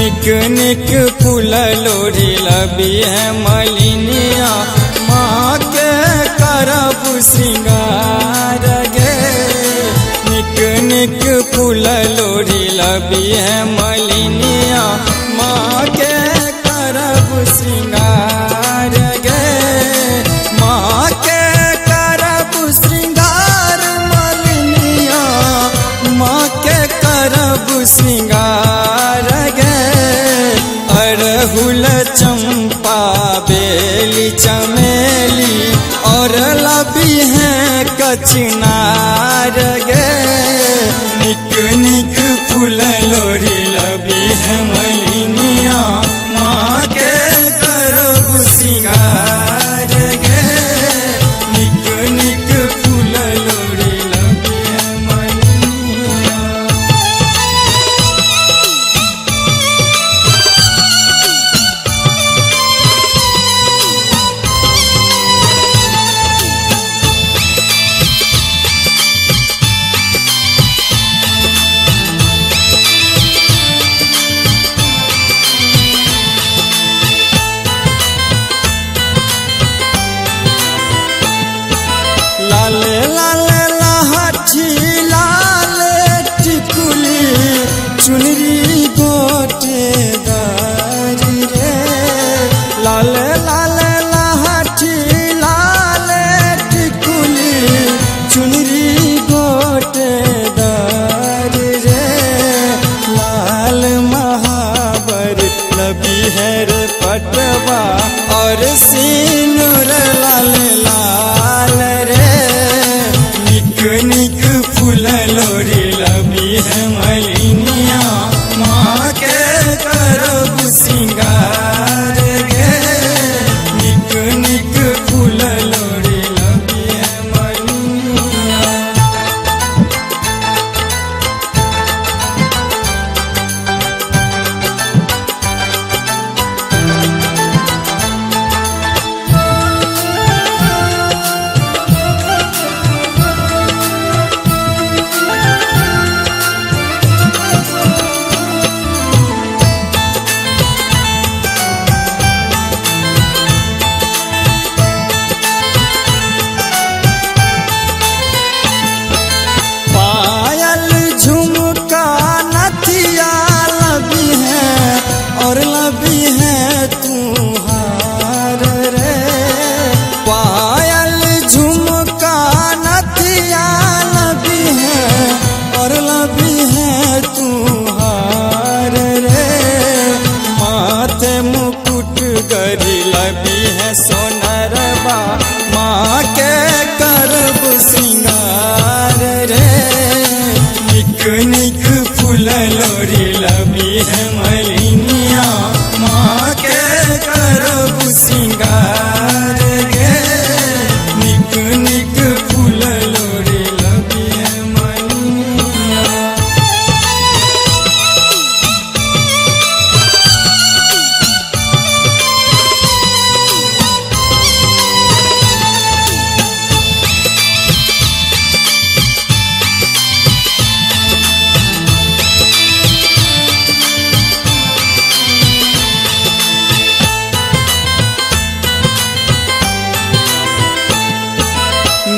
निक निक फूल लोढ़ी लबी है मलिनिया माँ के करब श्रृंगार गे। निक निक फूल लोढ़ी लबी है मलिनिया माँ के करब श्रृंगार गे। माँ के करब श्रृंगार मलिनिया माँ के करब श्रृंगार गे। अड़हुल चंपा बेली चमेली और लबी है कचनार गे। निक निक फूल लोढ़ी लबी है मलिनिया माँ के करब श्रृंगार गे। निक निक फूल लोढ़ी लबी है मलिनिया। लाले लाले लहठी लाले टिकुली चुनरी गोटेदारी रे। लाले लाले लहठी लाले टिकुली चुनरी गोटेदारी रे। लाल महावर लबी है रे पटवा और सिनुर लाल लाल रे। निक निक फूल लोढ़ी लबी है मलिनिया माँ के करब श्रृंगार गे। निक निक फूल लोढ़ी लबी है मलिनिया। पायल झुमका नथिया लबी है और लबी है तुम्हार रे। पायल झुमका नथिया लबी है और लबी है तुम्हार रे। माथे मुकुट गरी लबी है सोनरबा माँ के करब श्रृंगार रे। निक निक फूल लोढ़ी लबी है मलिनिया माँ के करब श्रृंगार गे। निक निक फूल लोढ़ी लबी है मलिनिया।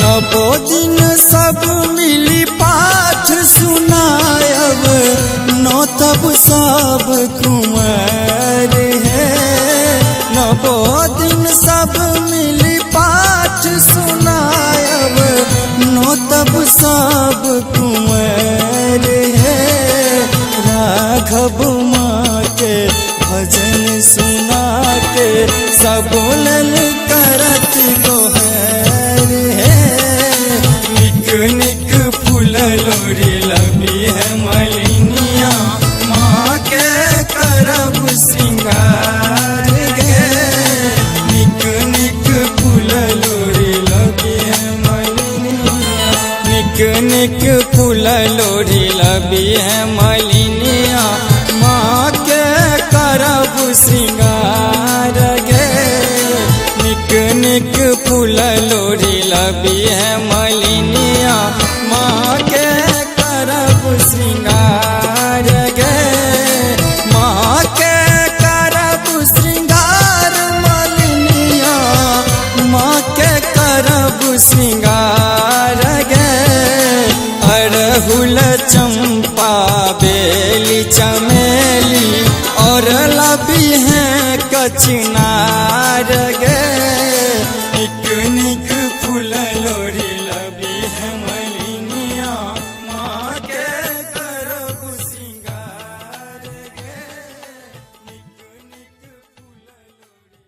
नवो दिन सब मिली पाठ सुनायब नौ तब सब कुंवर है। नवो दिन सब मिली पाठ सुनायब नौ तब सब कुंवर है। राघव माँ के भजन सुना के सब लल करत गोहर है। निक निक फूल लोढ़ी लबी है मलिनिया माँ के करब श्रृंगार गे। निक निक फूल लोढ़ी लबी है मलिनिया। निक निक फूल लोढ़ी लबी है मलिनिया माँ के करब श्रृंगार गे। निक निक फूल लोढ़ी लबी है मलिनिया माँ के करब श्रृंगार गे। माँ चमेली और लबी है कचनार गे। निक निक फूल लोरी लबी है मलिनिया माँ के करब सिंगार गे। निक निक फूल लोरी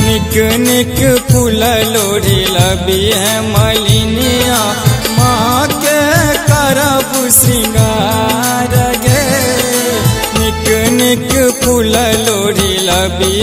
निक निक फूल लोरी लबी है मलिनिया माँ के करब श्रृंगार गे। निक निक फूल लोरी लबी